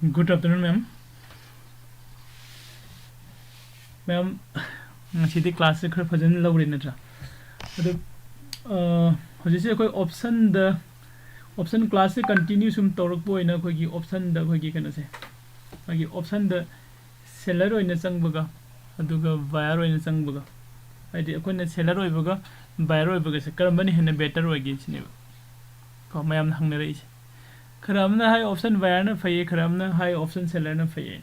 Good afternoon, ma'am. Ma'am, ngasi class se khar phajan lawri natra. Adu hoji se koi option class se continue sum torok boy na koi gi option da koi gi kana se. Agi option da seller oina changbaga aduga buyer oina changbaga. Adi akoi na seller oibaga buyer oibaga se karambani hena better oigi chine. Ko mayam hangna rai se. Karamna hai option buyer na faye karamna hai option seller na faye.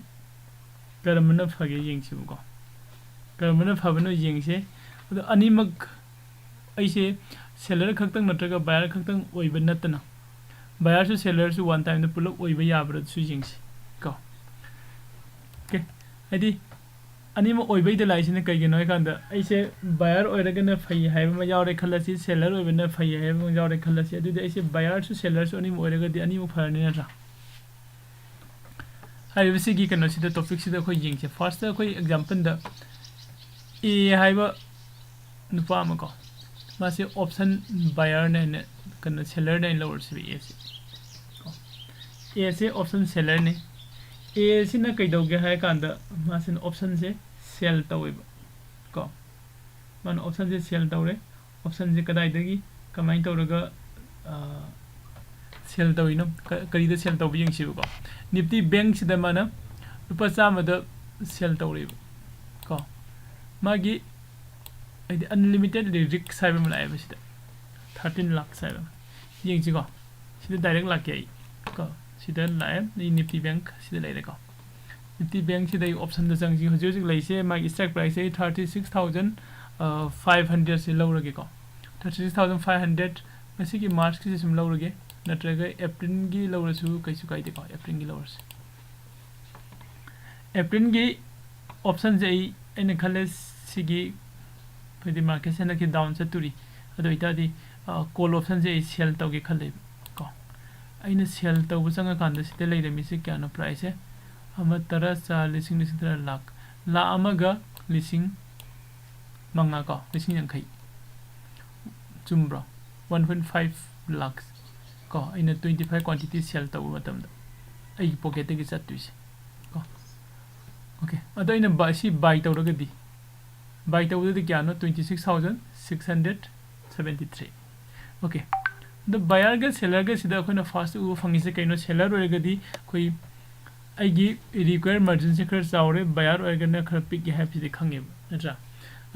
Karamna phage yengsi ko. Karamna phabano yengse adu animak aise seller khakhtang natraga buyer khakhtang oiba natana. Buyer su seller su one time na pulak oiba yabra su yengsi ko. Okay. Adi anima oiba de laisina kaigeno kanda aise buyer oiraga na faye haiba ma yawre khalasi seller oiba na faye haiba ma yawre khalasi adu de aise buyer su seller su anima oiraga di anima pharani natra. Hai bisi gi kana sida topic sida khoi yengse first da khoi example da E haiba nupa ma ko mase option buyer ne kana seller ne lower si A se option seller ne A se na kai doge hai kanda mase option se sell taweba ko man option se sell tawre option se kadai dagi kamai tawraga sell tawino kari da sell tawi yeng si ko nifty bank sida mana rupa chama da sell tawre ko magi unlimited risk cyber man aiba sida 13 lakh cyber yeng si ko sida direct lakh ai ko sida lai ni nifty bank sida lai ko nifty bank sida option da jang ji hoji lai se magi strike price 36500 se lawrage ko 36500 masi ki march ki sim lawrage natraga april gi lawrasu kaisu kaide ko april gi lawrs april gi option je ene khale sigi phedi market se na ki down se turi ado ita di call option je sell tawge khale ko aina sell taw sanga kanda site leire mi se kya no price hai ama tara sa lising tara lakh la amaga lising manga ko lising yang khai chumbro 1.5 lakhs ko aina 25 quantity sell taw matam da ai pocket ge chat tuise ko okay ado ina ba si buy taw ragadi buy taw de kya no 26673 okay the buyer ga seller ga sida khona first u fangi se kaino seller ragadi koi ai gi require margin se khar chawre buyer orga na khar pick ge happy de khange natra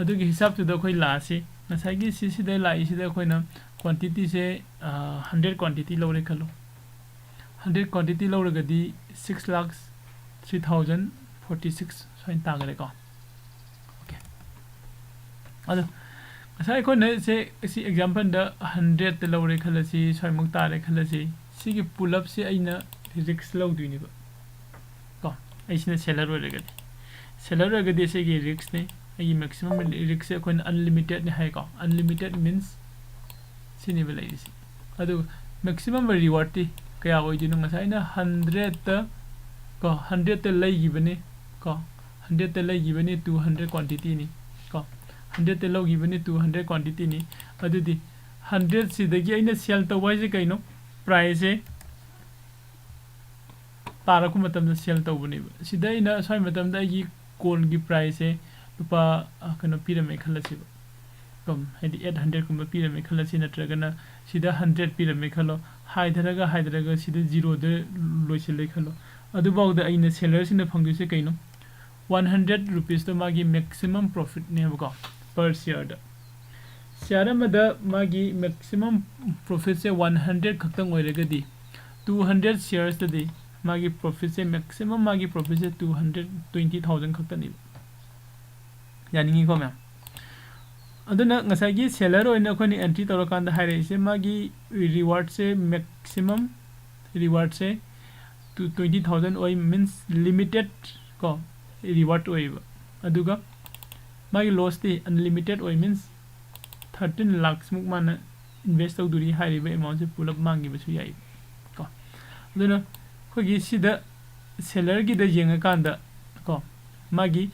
adu gi hisab tu da khoi la se nasai gi si si de la isi da khoi na quantity se 100 quantity lawre khalo 100 quantity lawragadi 6,03,046 soin tagare ko okay adu asai ko ne se si example da 100 te lawre khalasi soi muk tare khalasi si gi pull up se aina risk law duini ba ko aisina seller ragadi se gi risk ne ai maximum risk se ko unlimited ne hai ko unlimited means sini belai isi adu maximum reward ti kaya oi dinu ngasai na 100 ta ko 100 te lai gibane ko 100 te lai gibane 200 quantity ni ko 100 te low gibane 200 quantity ni adu di 100 sidagi aina sell to wise kaino price tara ku matam da sell to bune sida ina sai matam da gi call gi price lupa kana pyramid khalasi kom hedi 800 kuma pyramid khalasi natragana sida 100 pyramid khalo haidaraga sida 0 de loisile khalo adu bawda aina seller sina phangdu se kaino 100 rupees to magi maximum profit ne ko per share da share ma da magi maximum profit se 100 khaktang oiraga di 200 shares da di magi profit se maximum magi profit se 220,000 khaktani yani ko ma'am aduna ngasai gi seller oina khoni entry torakanda haire se magi reward se maximum reward se to 20,000 oi means limited ko reward oi aduga magi loss ti unlimited oi means 13 lakhs muk mana invest out duri haire be amount se pull up mangi besu yai ko aduna khogi sida seller gi da yenga kanda ko magi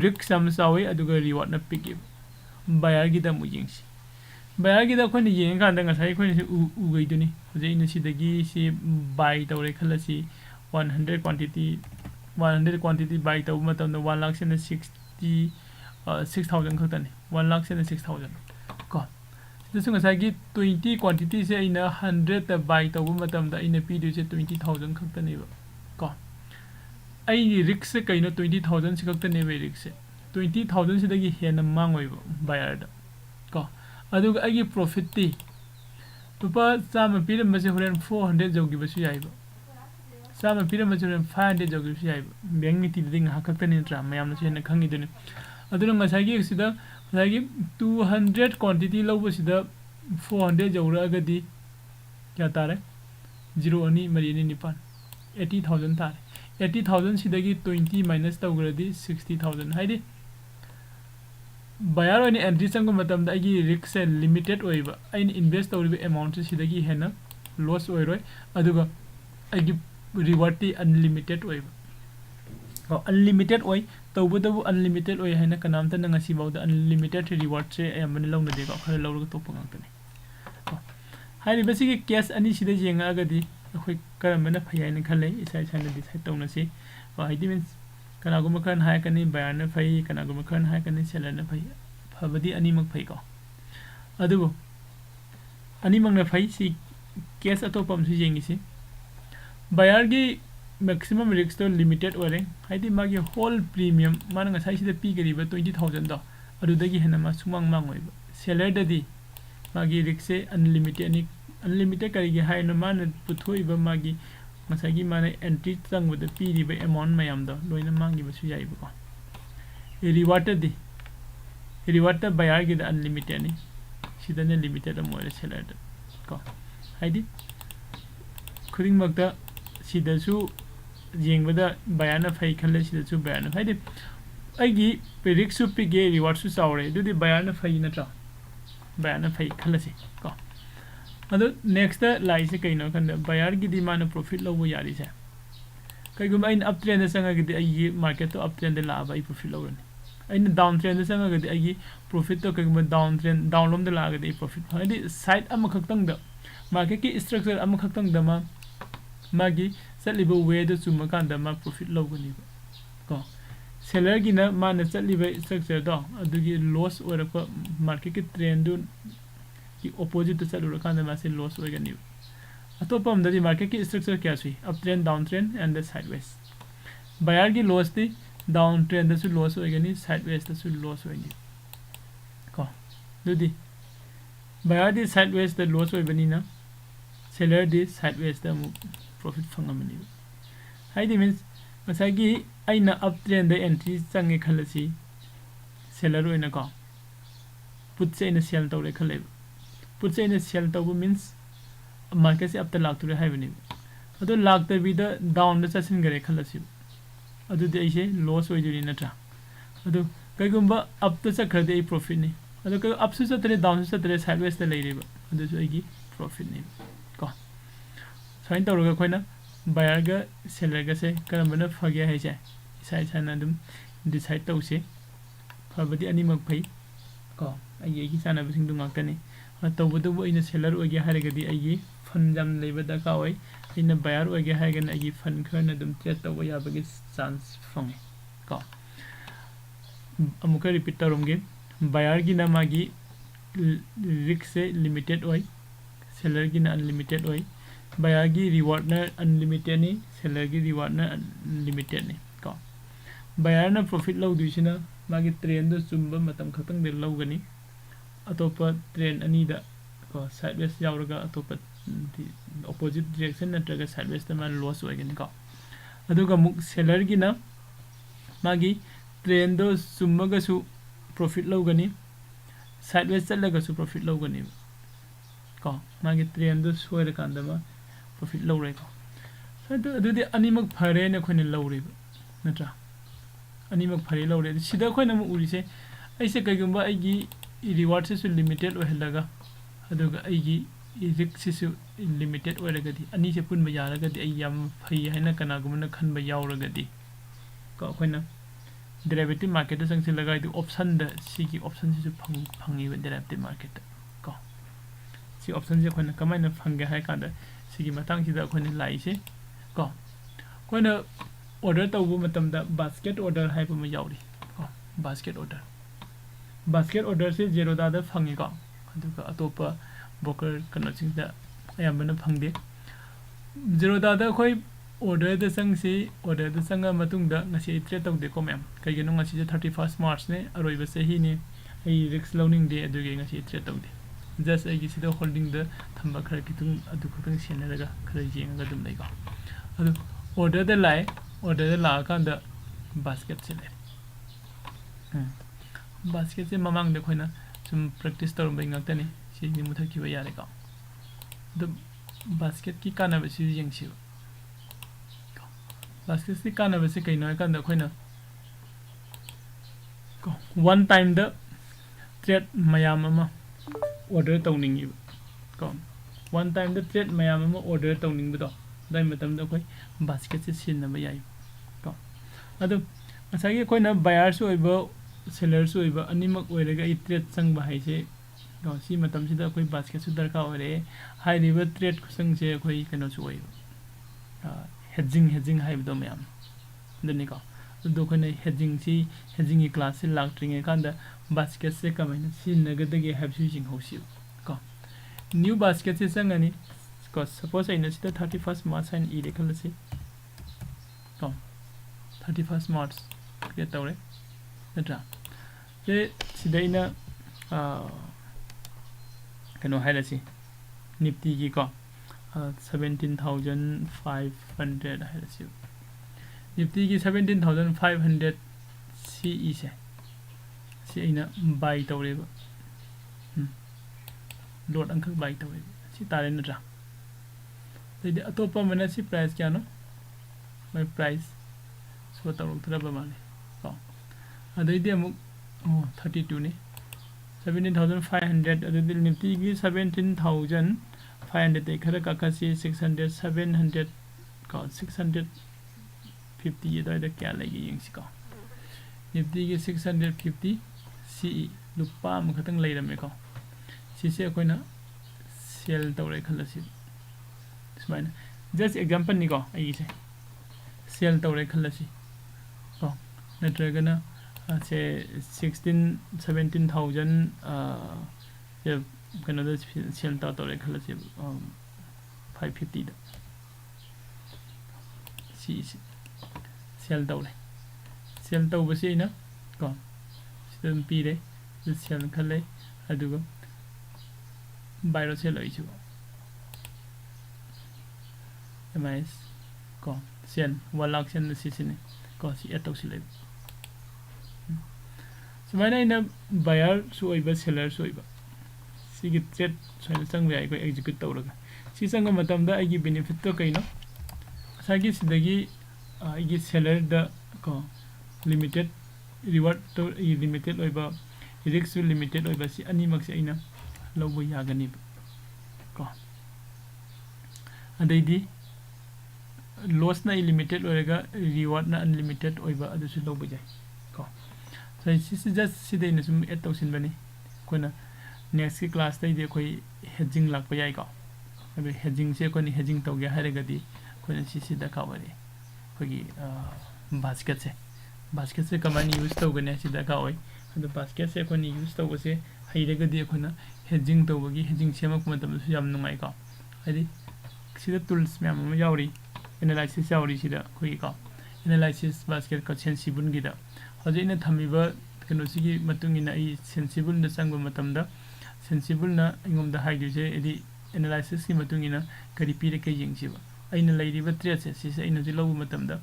risk sam sawi aduga reward na pick buyer gi da mu yingsi buyer gi da khoni yenga kanda ngasai khoni se u gaiduni hoje ina sidagi si buy tawre khalasi 100 quantity 100 quantity buy tꯧba matamda 1 lakh sena 60 6000 khaktani 1 lakh sena 6000 ko this ngasagi 20 quantity se ina 100 ta buy tauba matamda ina pidu se 20000 khaktani ba ko ai risk se kaino 20000 se khaktani ba risk se 20000 se dagi hena mangoi ba buyer da ko aduga agi profit ti tupa sama piram mase horen 400 jogi basu yai ba sama piram mase horen 500 jogi basu yai ba bank ni ti ding ha khaktani tra mayam na se hena khangi duni aduna ngasagi sida ngasagi 200 quantity lobo sida 400 jawra agadi kya tare 0 ani mari ni nipan 80000 tare 80000 sidagi 20 minus tawgradi 60000 haidi buyer ani entry chango matamda agi risk limited oiba ain invest tawriba amount sidagi hena loss oiroi aduga agi reward ti unlimited oiba unlimited oi tawbadabu unlimited oi haina kanamta na ngasi bawda unlimited reward se ayamani lawna de ko khara lawruga topa ngantani hairi basigi cash ani sida jenga agadi akhoi karamana phayai ni khale isa isa na decide tawna si haidi means kanaguma khan hai kani buyer na phai kanaguma khan hai kani seller na phai phabadi ani mak phai ko adugo ani mak na phai si cash atopam si jengi si buyer gi maximum risk to limited ore haidi magi whole premium man nga sai sida pi gari ba 20000 do adu dagi hena ma sumang mang oi seller dadi magi risk se unlimited ani unlimited kari gi hai no man puthoi ba magi masagi mane entry tang with the pi ri ba amount mayam do loina mangi ba su jai ba ko reward di reward ta buyer gi da unlimited ani sida ne limited mo seller da ko haidi khuding magda sida su jengbada bayana phai khalle sida su bayana phai de aigi risk su pige reward su saure dudi bayana phai na tra bayana phai khalle si ko adu next lai se kaino kan buyer gi di mana profit lobo yari se kai gum ain uptrend da sanga gi aigi market to uptrend la ba I profit lobo ni ain downtrend da sanga gi aigi profit to kai gum downtrend downlom da la gi profit hadi side am khaktang da market ki structure am khaktang da ma magi satliba way da suma kan da ma profit logani ko seller gi na ma na satliba structure do adugi loss ora ko market ki trend du ki opposite to salu kan da ma se loss ogani atopam da di market ki structure kya si uptrend downtrend and the sideways buyer gi loss di downtrend da su loss ogani sideways da su loss ogani ko dudi buyer di sideways da loss ogani na seller di sideways da profit fangamani haidi means masagi aina uptrend the entry change khalasi seller oina ko put se in sell tawre khale put se in sell taw means market se up ta lak ture haibani ado lak ta bi da down da chasin gare khalasi ado de ise loss oiduri natra ado kai gumba up ta chakra de profit ni ado kai up su chatre down su chatre sideways ta leiriba ado su igi profit ni ko sain tawra khoina buyer ga seller ga se karambana phage hai se isa isa na dum decide tawse phabadi ani mak phai ko ai gi sana bising du ngakani tawbudu bo ina seller oge haragadi ai fund jam leiba da ka oi ina buyer oge hagan ai fund khana dum trade taw ya bagi chance fonge ko amuka repeat tarumge buyer gi na magi risk se limited oi seller gi na unlimited oi buyer gi reward na unlimited ni seller gi reward na unlimited ni ko buyer na profit low du sina magi trend do chumba matam khatang de low gani atopa trend ani da ko sideways yawraga atopa opposite direction na traga sideways ta man loss hoy gani ko aduga muk seller gi na magi trend do chumba ga su profit low gani sideways chalaga su profit low gani ko magi trend do soira kanda ma profit low re ko adu de animak phare na khoine low re natra animak phare low re sida khoina mu uri se aise kaigumba aigi reward se su limited ohelaga aduga aigi risk se su limited oiragadi ani se pun ba yaragadi ai yam phai haina kana gumna khan ba yawragadi ko khoina derivative market da sangse laga du option da sigi option se su phangi ba derivative market ko si option je khoina kamai na phange hai ka da sigi matang sida khoina lai se ko ꯑꯩꯈꯣꯏꯅ order ꯇꯧꯕ ꯃꯇꯝꯗ basket order ꯍꯥꯏꯕ ꯑꯃ ꯌꯥꯎꯔꯤ ꯀꯣ basket ꯑꯣꯔꯗꯔꯁꯦ ꯖꯦꯔꯣꯗꯥꯗ ꯐꯪꯉꯤꯀꯣ ꯑꯗꯨꯒ ꯑꯇꯣꯞꯄ ꯕ꯭ꯔꯣꯀꯔ ꯀꯩꯅꯣꯁꯤꯡꯗ ꯑꯌꯥꯝꯕꯅ ꯐꯪꯗꯦ ꯖꯦꯔꯣꯗꯥꯗ ꯑꯩꯈꯣꯏ ꯑꯣꯔꯗꯔꯗ ꯆꯪꯉ ꯃꯇꯨꯡꯗ ꯉꯁꯤ ꯑꯩ ꯇ꯭ꯔꯦꯠ ꯇꯧꯗꯦꯀꯣ ꯃꯌꯥꯝ ꯀꯩꯒꯤꯅꯣ ꯉꯁꯤꯁꯦ 31 ꯃꯥꯔꯆꯅꯦ ꯑꯔꯣꯏꯕ ꯆꯍꯤꯅꯤ ꯑꯩ ꯔꯤꯛꯁ ꯂꯧꯅꯤꯡꯗꯦ ꯑꯗꯨꯒꯤ ꯉꯁꯤ ꯇ꯭ꯔꯦꯠ ꯇꯧꯗꯦ ꯖꯁ ꯑꯩꯒꯤ ꯁꯤꯗ ꯍꯣꯜꯗꯤꯡꯗ ꯊꯝꯕ ꯈꯔ ꯈꯤꯇꯪ ꯑꯗꯨ ꯈꯛꯇꯪ ꯁꯦꯟꯅꯔꯒ ꯈꯔ ꯌꯦꯡꯉꯒ ꯑꯗꯨꯝ ꯂꯩꯀꯣ ꯑꯗꯨ ꯑꯣꯔꯗꯔꯗ ꯂꯥꯛꯑꯀꯥꯟꯗ ꯕꯥꯁꯀꯦꯠꯁꯦ ꯂꯩ ꯕꯥꯁꯀꯦꯠꯁꯦ ꯃꯃꯥꯡꯗ ꯑꯩꯈꯣꯏꯅ ꯁꯨꯝ ꯄ꯭ꯔꯦꯛꯇꯤꯁ ꯇꯧꯔꯝꯕꯩ ꯉꯥꯛꯇꯅꯤ ꯁꯤꯗꯤ ꯃꯨꯊꯠꯈꯤꯕ ꯌꯥꯔꯦꯀꯣ ꯑꯗꯨ ꯕꯥꯁꯀꯦꯠꯀꯤ ꯀꯥꯟꯅꯕꯁꯤꯁꯨ ꯌꯦꯡꯁꯤꯕ ꯕꯥꯁꯀꯦꯠꯀꯤ ꯀꯥꯟꯅꯕꯁꯤ ꯀꯩꯅꯣ ꯍꯥꯏꯀꯥꯟꯗ ꯑꯩꯈꯣꯏꯅ ꯋꯥꯟ ꯇꯥꯏꯝꯗ ꯇ꯭ꯔꯦꯠ ꯃꯌꯥꯝ ꯑꯃ ꯑꯣꯔꯗꯔ ꯇꯧꯅꯤꯡꯉꯤꯕ ꯀꯣ ꯋꯥꯟ ꯇꯥꯏꯝꯗ ꯇ꯭ꯔꯦꯠ ꯃꯌꯥꯝ ꯑꯃ ꯑꯣꯔꯗꯔ ꯇꯧꯅꯤꯡꯕꯗꯣ ꯑꯗꯨꯒꯤ ꯃꯇꯝꯗ ꯑꯩꯈꯣꯏ ꯕꯥꯁꯀꯦꯠꯁꯦ ꯁꯤꯖꯤꯟꯅꯕ ꯌꯥꯏ ꯀꯣ ꯑꯗꯨ ꯉꯁꯥꯏꯒꯤ ꯑꯩꯈꯣꯏꯅ ꯕꯥꯌꯔꯁꯨ ꯑꯣꯏꯕ ꯁꯦꯂꯔꯁꯨ ꯑꯣꯏꯕ ꯑꯅꯤꯃꯛ ꯑꯣꯏꯔꯒ ꯑꯩ ꯇ꯭ꯔꯦꯠ ꯆꯪꯕ ꯍꯥꯏꯁꯦ ꯁꯤ ꯃꯇꯝꯁꯤꯗ ꯑꯩꯈꯣꯏ ꯕꯥꯁꯀꯦꯠꯁꯨ ꯗꯔꯀꯥꯔ ꯑꯣꯏꯔꯛꯑꯦ ꯍꯥꯏꯔꯤꯕ ꯇ꯭ꯔꯦꯠ ꯈꯨꯆꯪꯁꯦ ꯑꯩꯈꯣꯏ ꯀꯩꯅꯣꯁꯨ ꯑꯣꯏꯕ ꯍꯦꯗꯖꯤꯡ ꯍꯥꯏꯕꯗꯣ ꯃꯌꯥꯝ ꯑꯗꯨꯅꯤꯀꯣ ꯑꯗꯨ ꯑꯩꯈꯣꯏꯅ ꯍꯦꯗꯖꯤꯡꯒꯤ ꯀ꯭ꯂꯥꯁꯁꯦ ꯂꯥꯛꯇ꯭ꯔꯤꯉꯩ ꯀꯥꯟꯗ ꯕꯥꯁꯀꯦꯠꯁꯦ ꯀꯃꯥꯏꯅ ꯁꯤꯖꯤꯟꯅꯒꯗꯒꯦ ꯍꯥꯏꯕꯁꯨ ꯌꯦꯡꯍꯧꯁꯤꯕ ꯀꯣ ꯅ꯭ꯌꯨ ꯕꯥꯁꯀꯦꯠꯁꯦ ꯆꯪꯉꯅꯤ ꯀꯣ ꯁꯄꯣꯁ ꯑꯩꯅ ꯁꯤꯗ 31 ꯃꯥꯔꯆ ꯍꯥꯏꯅ ꯏꯔꯦ खꯜꯂꯁꯤ ꯀꯣ 31 ꯃꯥꯔꯆ ꯀ꯭रिꯌꯦꯠ ꯇꯧꯔꯦ नत्रा से सिदैना कनो हाइरसी निफ्टी की को 17,500 हाइरसी निफ्टी की 17,500 सीई से इना बाय तौरेबा लोड अंक बाय तौरेबा सी तारे नत्रा दे अतोपा मना सी प्राइस क्या नो मैं प्राइस सो तौरक्तरबा माने को अदैदि अमुक 32 ने 17,500 अदैदि निफ्टी की 17,500 ते खरा काकासी 600 700 को 650 अदैदा क्या लगी यंगसी को निफ्टी की 650 सीई लुपा मखतंग लैरमे को सिसे अखोइना सेल तौरे खलसी सुमाइना जस्ट एग्जांपल निको आइसे सेल तौरे खलसी को नत्रगना से 17,000 कनो सेल तौरे खलसी 550 सी सेल तौरे सेल तौबसे इना को सिदम पीरे सेल खले अदुगा बायरो सेल आइछु एमआईएस को सेल 1 लाख सेल सिसिने को सी एतौसिले सुमाइना इना बायर सुइबा सेलर सुइबा सिगी ट्रेड सोइना चंग याइ को एग्जीक्यूट तौरगा सी चंग मतमदा आइगी बेनिफिट तो कइनो सागी सिदगी आइगी सेलर द को लिमिटेड रिवार्ड तो लिमिटेड ओइबा रिस्क लिमिटेड ओइबा सी अनिमक से इना लौबो यागनी को अदैदी लॉस ना लिमिटेड ओइगा रिवार्ड ना अनलिमिटेड ओइबा अदुसु लौबो जाय को so this is just sidai na sum et tausin bani koina next ki class dai de koi hedging lak pa yai ko abe hedging se ko ni hedging tau ge hare gadi koina si da ka wari ko gi basket se kamani use tau gane si da ka oi adu basket se ko ni use tau se haire gadi koina hedging tau gi hedging semak matam su yam nungai ko adi sida tools me am yauri analysis yauri sida ko gi ko analysis basket ko sensible gi da हजेना थमिबा कनोसिगी मतुंगिना I sensible न संगबा मतमदा sensible न इंगमदा हाइदिसे एदि analysis की मतुंगिना करी पीरे के यंगसिबा आइना लैरिबा trade से सिसे आइना जि लौबा मतमदा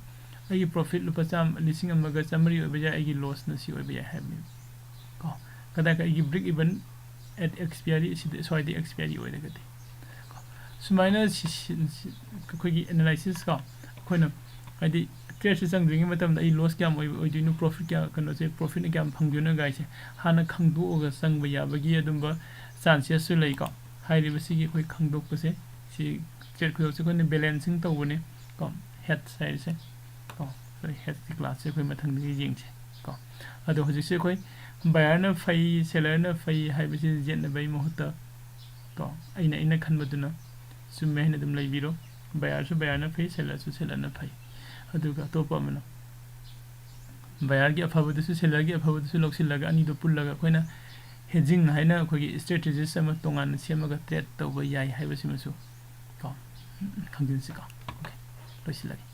आइगी profit लुपा चाम लिसिंग अमगा चामरी ओबजा आइगी लॉस न सी ओबया हैबि को कदा का आइगी ब्रेक इवन एट एक्सपायरी सिदे सोइदि एक्सपायरी ओइरगदि सुमाइना कोगी एनालाइसिस का कोइना आइदि ट्रेड से संग मतम आई लॉस क्या ओइदिनु प्रॉफिट क्या कनो से प्रॉफिट क्या फंगजुना गाइसे हाना खंगदोगा संग याबगी अदुंबा चांसेस सु लैको हाइरिबसिगी कोइ खंगदोकपसे सी ट्रेड खुयोसे कोने बैलेंसिंग तौबने को हेड साइड से को हेड की क्लास से कोइ मथंगदि यिंगसे को अदो हजिसे कोइ बायर न फै सेलर न फै हाइबसि जेन बै मोहता को आइना खनबदुना सुमे न दम लैबिरो बायर न फै सेलर न फै ꯑꯗꯨꯒ ꯑꯇꯣꯞꯄ ꯑꯃꯅ ꯕꯌꯥꯔꯒꯤ ꯑꯐꯕꯗꯁꯨ ꯁꯦꯂꯔꯒꯤ ꯑꯐꯕꯗꯁꯨ ꯂꯧꯁꯤꯜꯂꯒ ꯑꯅꯤꯗꯣ ꯄꯨꯜꯂꯒ ꯑꯩꯈꯣꯏꯅ ꯍꯦꯖꯤꯡ ꯍꯥꯏꯅ ꯑꯩꯈꯣꯏꯒꯤ ꯁ꯭ꯇ꯭ꯔꯦꯇꯦꯖꯤꯁ ꯑꯃ ꯇꯣꯉꯥꯟꯅ ꯁꯦꯝꯃꯒ ꯇ꯭ꯔꯦꯗ ꯇꯧꯕ ꯌꯥꯏ ꯍꯥꯏꯕꯁꯤꯃꯁꯨ ꯀꯣ ꯈꯪꯖꯤꯟꯁꯤꯀꯣ ꯑꯣꯀꯦ ꯂꯣꯏꯁꯤꯜꯂꯒꯦ